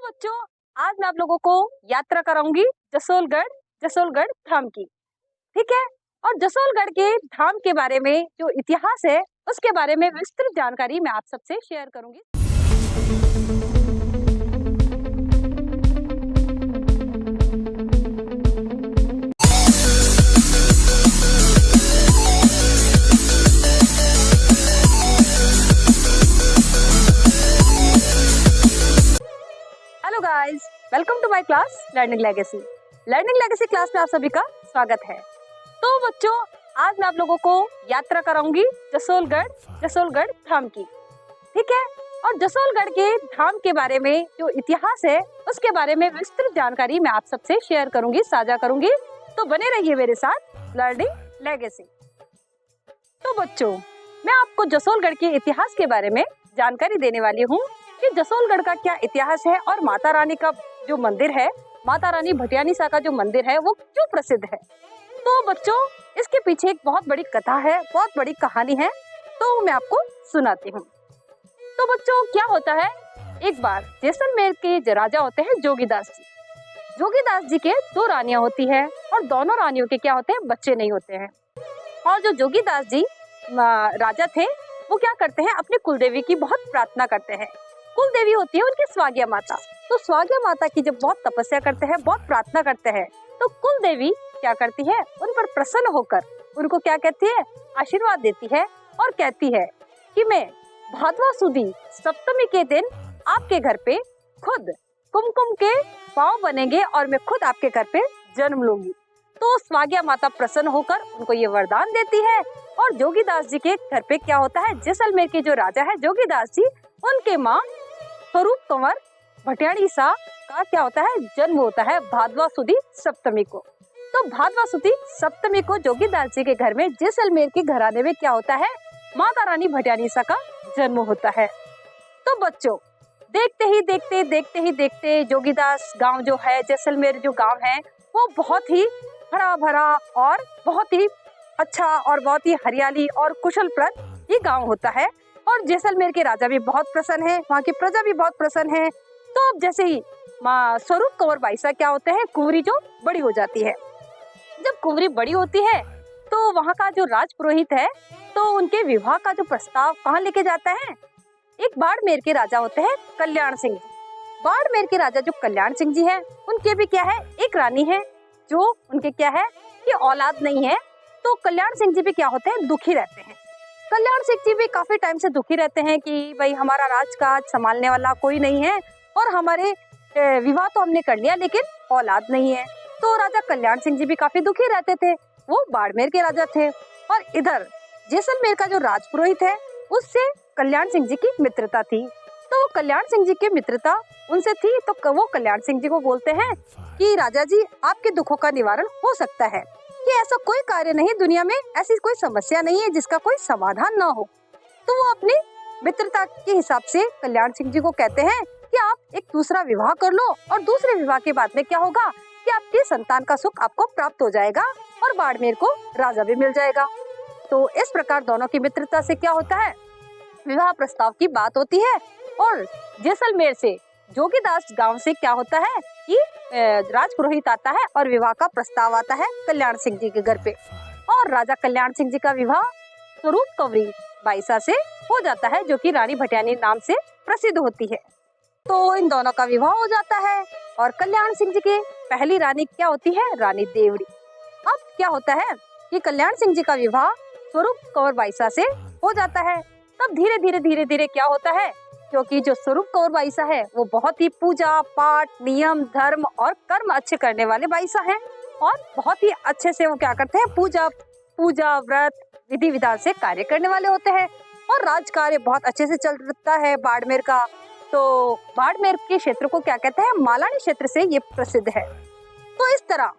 बच्चों, आज मैं आप लोगों को यात्रा कराऊंगी जसोलगढ़ धाम की। ठीक है। और जसोलगढ़ के धाम के बारे में जो इतिहास है उसके बारे में विस्तृत जानकारी मैं आप सबसे शेयर करूंगी। Hello guys, welcome to my class learning legacy class में आप सभी का स्वागत है। तो बच्चों, आज मैं आप लोगों को यात्रा कराऊंगी जसोलगढ़ धाम की। ठीक है। और जसोलगढ़ के धाम के बारे में जो इतिहास है उसके बारे में विस्तृत जानकारी मैं आप सबसे शेयर करूंगी, साझा करूंगी। तो बने रहिए मेरे साथ लर्निंग लेगेसी। तो बच्चों, मैं आपको जसोलगढ़ के इतिहास के बारे में जानकारी देने वाली हूँ कि जसोलगढ़ का क्या इतिहास है और माता रानी का जो मंदिर है, माता रानी भटियानीसा का जो मंदिर है वो क्यों प्रसिद्ध है। तो बच्चों, इसके पीछे एक बहुत बड़ी कथा है, बहुत बड़ी कहानी है, तो मैं आपको सुनाती हूँ। तो बच्चों, क्या होता है, एक बार जैसलमेर के जो राजा होते हैं जोगीदास जी के दो रानियां होती है और दोनों रानियों के क्या होते हैं, बच्चे नहीं होते हैं। और जो जोगीदास जी राजा थे वो क्या करते हैं, अपने कुलदेवी की बहुत प्रार्थना करते हैं। कुलदेवी होती है उनकी स्वाग्या माता। तो स्वाग्या माता की जब बहुत तपस्या करते हैं, बहुत प्रार्थना करते हैं, तो कुलदेवी क्या करती है, उन पर प्रसन्न होकर उनको क्या कहती है, आशीर्वाद देती है और कहती है कि मैं भादवा सुदी सप्तमी के दिन आपके घर पे खुद कुमकुम के पांव बनेंगे और मैं खुद आपके घर पे जन्म लूंगी। तो स्वाग्या माता प्रसन्न होकर उनको ये वरदान देती है और जोगीदास जी के घर पे क्या होता है, जैसलमेर के जो राजा है जोगीदास जी, उनके माँ स्वरूप कंवर भटियानीसा का क्या होता है, जन्म होता है भादवा सुदी सप्तमी को। तो भादवा सुदी सप्तमी को जोगीदास जी के घर में जैसलमेर के घराने में क्या होता है, माता रानी भटियानीसा का जन्म होता है। तो बच्चों, देखते ही देखते जोगीदास गांव जो है, जैसलमेर जो गांव है, वो बहुत ही हरा भरा और बहुत ही अच्छा और बहुत ही हरियाली और कुशलप्रद ये गांव होता है। और जैसलमेर के राजा भी बहुत प्रसन्न है, वहाँ की प्रजा भी बहुत प्रसन्न है। तो अब जैसे ही माँ स्वरूप कंवर बाईसा क्या होते हैं, कुंवरी जो बड़ी हो जाती है, जब कुंवरी बड़ी होती है तो वहाँ का जो राज पुरोहित है, तो उनके विवाह का जो प्रस्ताव कहाँ लेके जाता है, एक बाड़मेर के राजा होते हैं कल्याण सिंह जी। बाड़मेर के राजा जो कल्याण सिंह जी है, उनके भी क्या है, एक रानी है जो उनके क्या है कि औलाद नहीं है। तो कल्याण सिंह जी भी क्या होते हैं, दुखी रहते हैं। कल्याण सिंह जी भी काफी टाइम से दुखी रहते हैं कि भाई हमारा राजकाज संभालने वाला कोई नहीं है और हमारे विवाह तो हमने कर लिया लेकिन औलाद नहीं है। तो राजा कल्याण सिंह जी भी काफी दुखी रहते थे, वो बाड़मेर के राजा थे। और इधर जैसलमेर का जो राजपुरोहित है उससे कल्याण सिंह जी की मित्रता थी। तो वो कल्याण सिंह जी की मित्रता उनसे थी, तो वो कल्याण सिंह जी को बोलते हैं कि राजा जी, आपके दुखों का निवारण हो सकता है, कि ऐसा कोई कार्य नहीं दुनिया में, ऐसी कोई समस्या नहीं है जिसका कोई समाधान ना हो। तो वो अपनी मित्रता के हिसाब से कल्याण सिंह जी को कहते हैं कि आप एक दूसरा विवाह कर लो और दूसरे विवाह के बाद में क्या होगा कि आपकी संतान का सुख आपको प्राप्त हो जाएगा और बाड़मेर को राजा भी मिल जाएगा। तो इस प्रकार दोनों की मित्रता से क्या होता है, विवाह प्रस्ताव की बात होती है। और जैसलमेर से जोगीदास गांव से क्या होता है कि राजपुरोहित आता है और विवाह का प्रस्ताव आता है कल्याण सिंह जी के घर पे। और राजा कल्याण सिंह जी का विवाह स्वरूप कंवरी बाईसा से हो जाता है, जो कि रानी भटियानी नाम से प्रसिद्ध होती है। तो इन दोनों का विवाह हो जाता है और कल्याण सिंह जी की पहली रानी क्या होती है, रानी देवड़ी। अब क्या होता है कि कल्याण सिंह जी का विवाह स्वरूप कंवर बाईसा से हो जाता है। तब धीरे धीरे क्या होता है, क्योंकि जो स्वरूप कंवर बाईसा है वो बहुत ही पूजा पाठ, नियम, धर्म और कर्म अच्छे करने वाले बाईसा हैं और बहुत ही अच्छे से वो क्या करते हैं, पूजा व्रत विधि विधान से कार्य करने वाले होते हैं। और राज कार्य बहुत अच्छे से चलता है बाड़मेर का। तो बाड़मेर के क्षेत्र को क्या कहते हैं, मालानी क्षेत्र से ये प्रसिद्ध है। तो इस तरह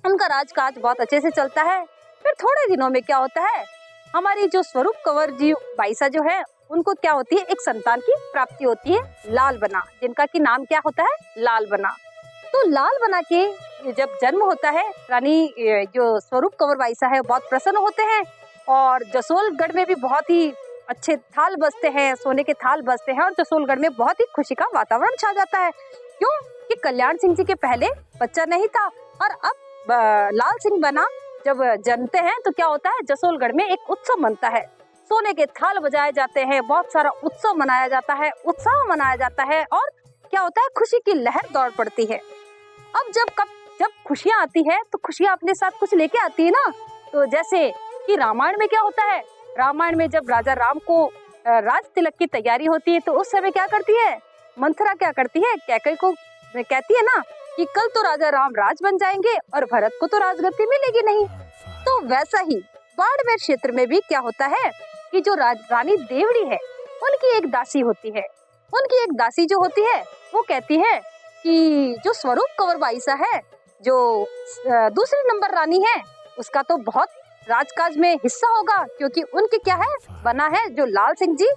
उनका राजकाज बहुत अच्छे से चलता है। फिर थोड़े दिनों में क्या होता है, हमारी जो स्वरूप कंवर जी बाईसा जो है, उनको क्या होती है, एक संतान की प्राप्ति होती है, लाल बना, जिनका की नाम क्या होता है, लाल बना। तो लाल बना के जब जन्म होता है, रानी जो स्वरूप कंवर बाईसा है बहुत प्रसन्न होते हैं और जसोलगढ़ में भी बहुत ही अच्छे थाल बजते हैं, सोने के थाल बजते हैं और जसोलगढ़ में बहुत ही खुशी का वातावरण छा जाता है। क्यों कि कल्याण सिंह जी के पहले बच्चा नहीं था और अब लाल सिंह बना। जब जन्मते हैं तो क्या होता है, जसोलगढ़ में एक उत्सव मनता है, सोने के थाल बजाए जाते हैं, बहुत सारा उत्सव मनाया जाता है, उत्साह मनाया जाता है और क्या होता है, खुशी की लहर दौड़ पड़ती है। अब जब खुशियाँ आती है तो खुशियाँ अपने साथ कुछ लेके आती है ना। तो जैसे कि रामायण में क्या होता है, रामायण में जब राजा राम को राज तिलक की तैयारी होती है तो उस समय क्या करती है, मंथरा क्या करती है, कैकई को कहती है ना कि कल तो राजा राम राज बन जाएंगे और भरत को तो राजगद्दी मिलेगी नहीं। तो वैसा ही बाड़मेर क्षेत्र में भी क्या होता है कि जो रानी देवड़ी है उनकी एक दासी होती है। उनकी एक दासी जो होती है वो कहती है कि जो स्वरूप कंवर बाईसा है, जो दूसरी नंबर रानी है, उसका तो बहुत राजकाज में हिस्सा होगा, क्योंकि उनके क्या है, बना है जो लाल सिंह जी,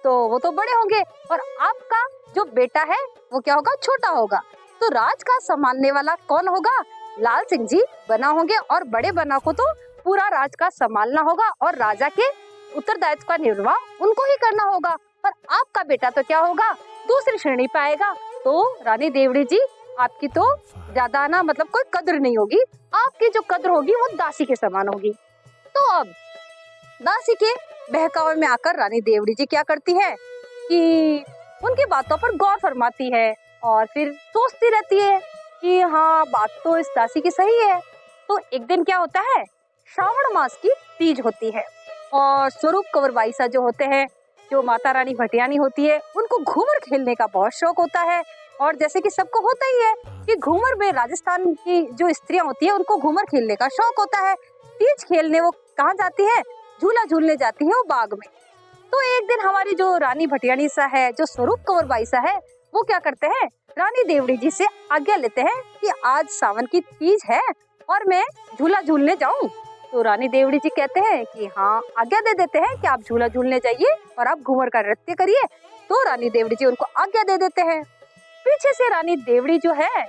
तो वो तो बड़े होंगे और आपका जो बेटा है वो क्या होगा, छोटा होगा। तो राजकाज संभालने वाला कौन होगा, लाल सिंह जी बना होंगे और बड़े बना को तो पूरा राजकाज संभालना होगा और राजा के उत्तरदायित्व का निर्वाह उनको ही करना होगा। पर आपका बेटा तो क्या होगा, दूसरी श्रेणी पे आएगा। तो रानी देवड़ी जी, आपकी तो ज्यादा ना मतलब कोई कद्र नहीं होगी, आपकी जो कद्र होगी वो दासी के समान होगी। तो अब दासी के बहकावे में आकर रानी देवड़ी जी क्या करती है कि उनकी बातों पर गौर फरमाती है और फिर सोचती रहती है कि हाँ, बात तो इस दासी की सही है। तो एक दिन क्या होता है, श्रावण मास की तीज होती है और स्वरूप कंवर बाईसा जो होते हैं, जो माता रानी भटियानी होती है, उनको घूमर खेलने का बहुत शौक होता है। और जैसे कि सबको होता ही है कि घूमर में राजस्थान की जो स्त्रियां होती है उनको घूमर खेलने का शौक होता है। तीज खेलने वो कहाँ जाती है, झूला झूलने जाती है वो बाग में। तो एक दिन हमारी जो रानी भटियानी सा है, जो स्वरूप कंवर बाईसा है, वो क्या करते हैं, रानी देवड़ी जी से आज्ञा लेते हैं कि आज सावन की तीज है और मैं झूला झूलने जाऊं। तो रानी देवड़ी जी कहते हैं कि हाँ, आज्ञा दे देते हैं कि आप झूला झूलने जाइए और आप घूमर का नृत्य करिए। तो रानी देवड़ी जी उनको आज्ञा दे देते हैं। पीछे से रानी देवड़ी जो है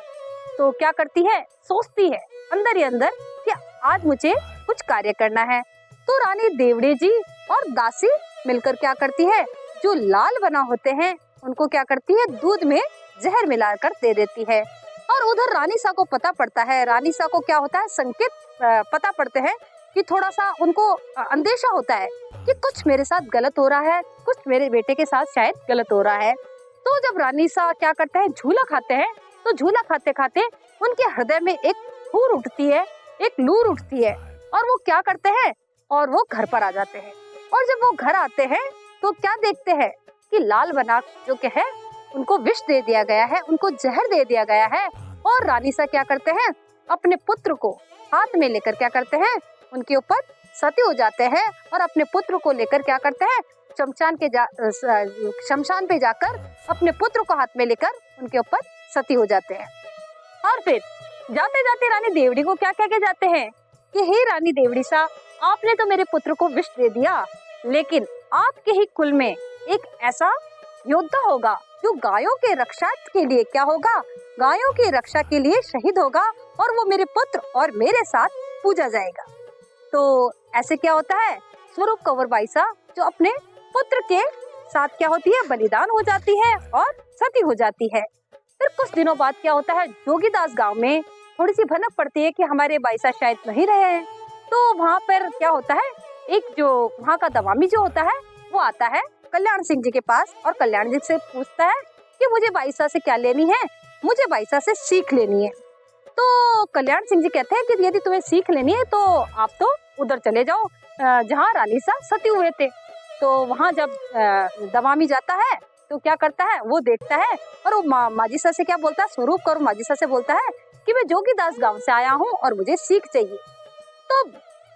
तो क्या करती है, सोचती है अंदर ही अंदर कि आज मुझे कुछ कार्य करना है। तो रानी देवड़ी जी और दासी मिलकर क्या करती है, जो लाल बना होते हैं उनको क्या करती है, दूध में जहर मिलाकर दे देती है। और उधर रानी सा को पता पड़ता है, रानी सा को क्या होता है, संकेत पता पड़ते हैं कि थोड़ा सा उनको अंदेशा होता है कि कुछ मेरे साथ गलत हो रहा है, कुछ मेरे बेटे के साथ शायद गलत हो रहा है। तो जब रानी सा क्या करते हैं, झूला खाते हैं, तो झूला खाते खाते उनके हृदय में एक हूर उठती है, एक लूर उठती है और वो क्या करते हैं, और वो घर पर आ जाते हैं। और जब वो घर आते हैं तो क्या देखते हैं कि लाल बना जो के है उनको विष दे दिया गया है, उनको जहर दे दिया गया है। और रानी सा क्या करते हैं, अपने पुत्र को हाथ में लेकर क्या करते हैं, उनके ऊपर सती हो जाते हैं और अपने पुत्र को लेकर क्या करते हैं, शमशान पे जाकर अपने पुत्र को हाथ में लेकर उनके ऊपर सती हो जाते हैं। और फिर जाते जाते रानी देवड़ी को क्या कह के जाते हैं कि हे रानी देवड़ी सा, आपने तो मेरे पुत्र को विष दे दिया, लेकिन आपके ही कुल में एक ऐसा योद्धा होगा जो गायों के रक्षा के लिए क्या होगा, गायों की रक्षा के लिए शहीद होगा और वो मेरे पुत्र और मेरे साथ पूजा जाएगा। तो ऐसे क्या होता है, स्वरूप कंवर बाईसा जो अपने पुत्र के साथ क्या होती है, बलिदान हो जाती है और सती हो जाती है। फिर कुछ दिनों बाद क्या होता है, जोगीदास गांव में थोड़ी सी भनक पड़ती है कि हमारे बाईसा शायद नहीं रहे हैं। तो वहाँ पर क्या होता है, एक जो वहाँ का दवामी जो होता है वो आता है कल्याण सिंह जी के पास और कल्याण जी से पूछता है कि मुझे बाईसा से क्या लेनी है, मुझे बाईसा से सीख लेनी है। तो कल्याण सिंह जी कहते हैं कि यदि तुम्हें सीख लेनी है तो आप तो उधर चले जाओ जहाँ रानी सा सती हुए थे। तो वहाँ जब दवामी जाता है तो क्या करता है, वो देखता है और वो माजी सा से क्या बोलता है, स्वरूप कौर माजी सा से बोलता है कि मैं जोगीदास गांव से आया हूँ और मुझे सीख चाहिए। तो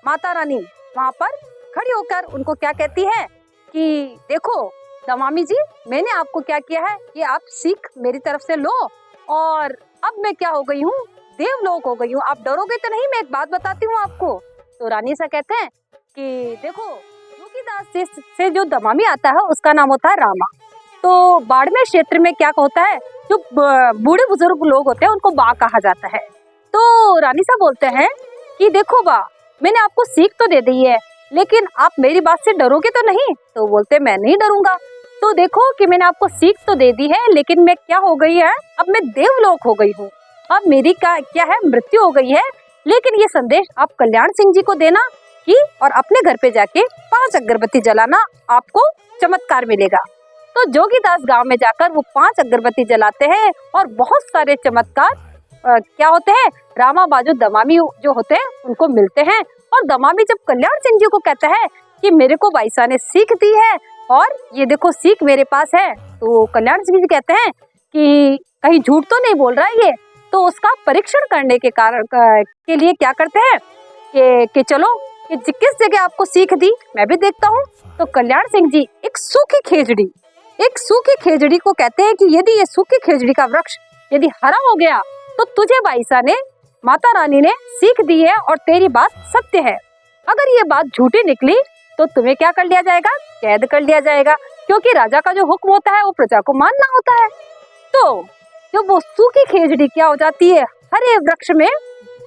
माता रानी वहाँ पर खड़ी होकर उनको क्या कहती है कि देखो दमामी जी, मैंने आपको क्या किया है कि आप सीख मेरी तरफ से लो और अब मैं क्या हो गई हूँ, देवलोक हो गई हूँ, आप डरोगे तो नहीं, मैं एक बात बताती हूँ आपको। तो रानी सा कहते हैं कि देखो जोगीदास से जो दमामी आता है उसका नाम होता है रामा। तो बाड़मेर क्षेत्र में क्या होता है, जो बूढ़े बुजुर्ग लोग होते हैं उनको बा कहा जाता है। तो रानी सा बोलते हैं कि देखो बा, मैंने आपको सीख तो दे दी है, लेकिन आप मेरी बात से डरोगे तो नहीं? तो बोलते मैं नहीं डरूंगा। तो देखो कि मैंने आपको सीख तो दे दी है, लेकिन मैं क्या हो गई है, अब मैं देवलोक हो गई हूँ। अब मेरी क्या है, मृत्यु हो गई है। लेकिन ये संदेश आप कल्याण सिंह जी को देना कि और अपने घर पे जाके 5 अगरबत्ती जलाना, आपको चमत्कार मिलेगा। तो जोगीदास गांव में जाकर वो 5 अगरबत्ती जलाते हैं और बहुत सारे चमत्कार क्या होते हैं, रामा बाजू दमामी जो होते हैं उनको मिलते हैं। और दमामी जब कल्याण सिंह जी को कहता है कि मेरे को बाईसा ने सीख दी है और ये देखो सीख मेरे पास है, तो कल्याण सिंह जी कहते हैं कि कहीं झूठ तो नहीं बोल रहा है ये। तो उसका परीक्षण करने के कारण के लिए क्या करते हैं कि चलो कि किस जगह आपको सीख दी, मैं भी देखता हूँ। तो कल्याण सिंह जी एक सूखी खेजड़ी को कहते हैं कि यदि ये सूखी खेजड़ी का वृक्ष यदि हरा हो गया तो तुझे बाईसा ने, माता रानी ने सीख दी है और तेरी बात सत्य है। अगर ये बात झूठी निकली तो तुम्हें क्या कर लिया जाएगा, कैद कर लिया जाएगा, क्योंकि राजा का जो हुक्म होता है वो प्रजा को मानना होता है। तो जब वो सूखी खेजड़ी क्या हो जाती है, हरे वृक्ष में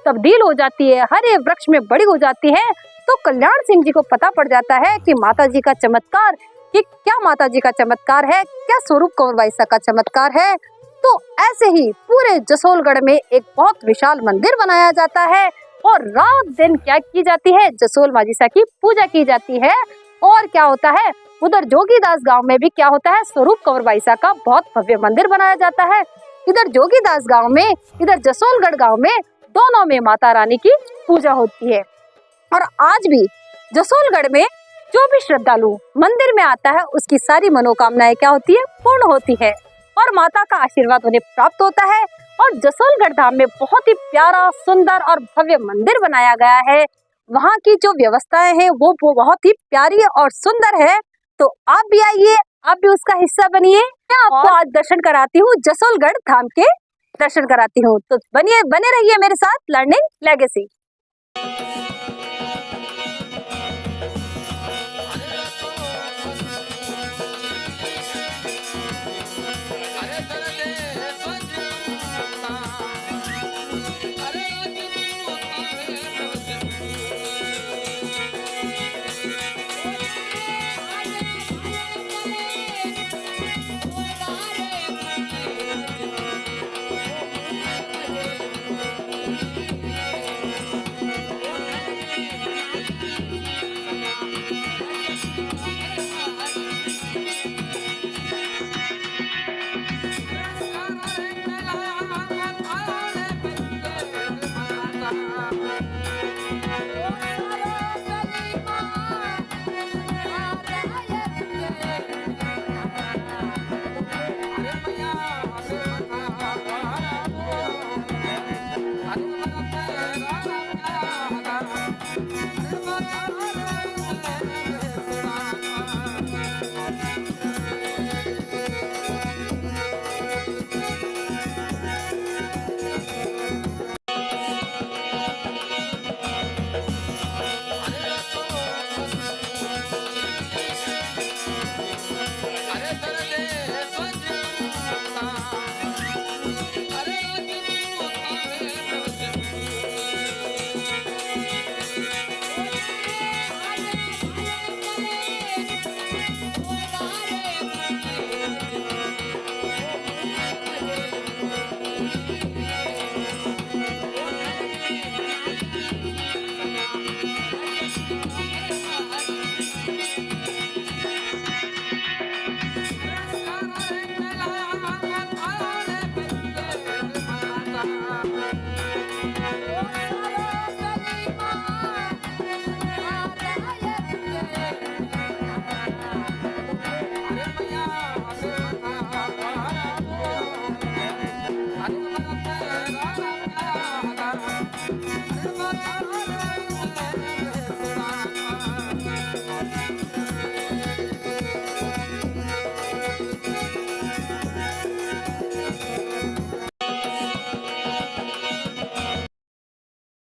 तब्दील हो जाती है, हरे वृक्ष में बड़ी हो जाती है, तो कल्याण सिंह जी को पता पड़ जाता है कि माता जी का चमत्कार, कि क्या माता जी का चमत्कार है, क्या स्वरूप कंवर बाईसा का चमत्कार है। तो ऐसे ही पूरे जसोलगढ़ में एक बहुत विशाल मंदिर बनाया जाता है और रात दिन क्या की जाती है, जसोल माजीसा की पूजा की जाती है। और क्या होता है, उधर जोगीदास गांव में भी क्या होता है, स्वरूप कंवर बाईसा का बहुत भव्य मंदिर बनाया जाता है। इधर जोगीदास गांव में, इधर जसोलगढ़ गांव में, दोनों में माता रानी की पूजा होती है। और आज भी जसोलगढ़ में जो भी श्रद्धालु मंदिर में आता है उसकी सारी मनोकामनाएं क्या होती है, पूर्ण होती है और माता का आशीर्वाद उन्हें प्राप्त होता है। और जसोलगढ़ धाम में बहुत ही प्यारा, सुंदर और भव्य मंदिर बनाया गया है। वहाँ की जो व्यवस्थाएं हैं वो बहुत ही प्यारी और सुंदर है। तो आप भी आइए, आप भी उसका हिस्सा बनिए। मैं आपको आज दर्शन कराती हूँ, जसोलगढ़ धाम के दर्शन कराती हूँ। तो बने रहिए मेरे साथ लर्निंग लेगेसी।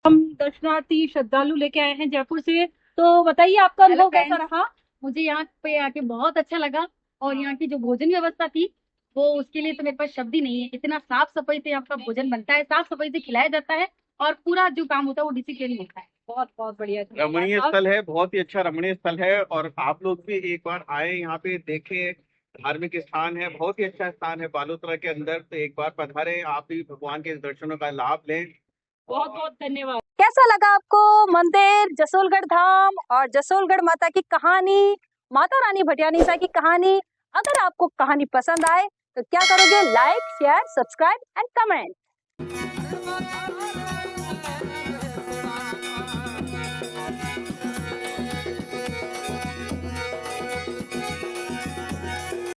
हम दर्शनार्थी श्रद्धालु लेके आए हैं जयपुर से, तो बताइए आपका अनुभव कैसा रहा। मुझे यहाँ पे आके बहुत अच्छा लगा और यहाँ की जो भोजन व्यवस्था थी वो, उसके लिए तो मेरे पास शब्द ही नहीं है। इतना साफ सफाई से यहाँ का भोजन बनता है, साफ सफाई से खिलाया जाता है और पूरा जो काम होता है वो डिसिप्लिन होता है। बहुत बहुत बढ़िया। रमणीय आप- स्थल है, बहुत ही अच्छा रमणीय स्थल है। और आप लोग भी एक बार आए यहाँ पे देखें, धार्मिक स्थान है, बहुत ही अच्छा स्थान है बालोतरा के अंदर। तो एक बार पधारे, आप भी भगवान के दर्शनों का लाभ लें। बहुत बहुत धन्यवाद। कैसा लगा आपको मंदिर, जसोलगढ़ धाम और जसोलगढ़ माता की कहानी, माता रानी भटियानी सा की कहानी? अगर आपको कहानी पसंद आए तो क्या करोगे? Like, share, subscribe and comment.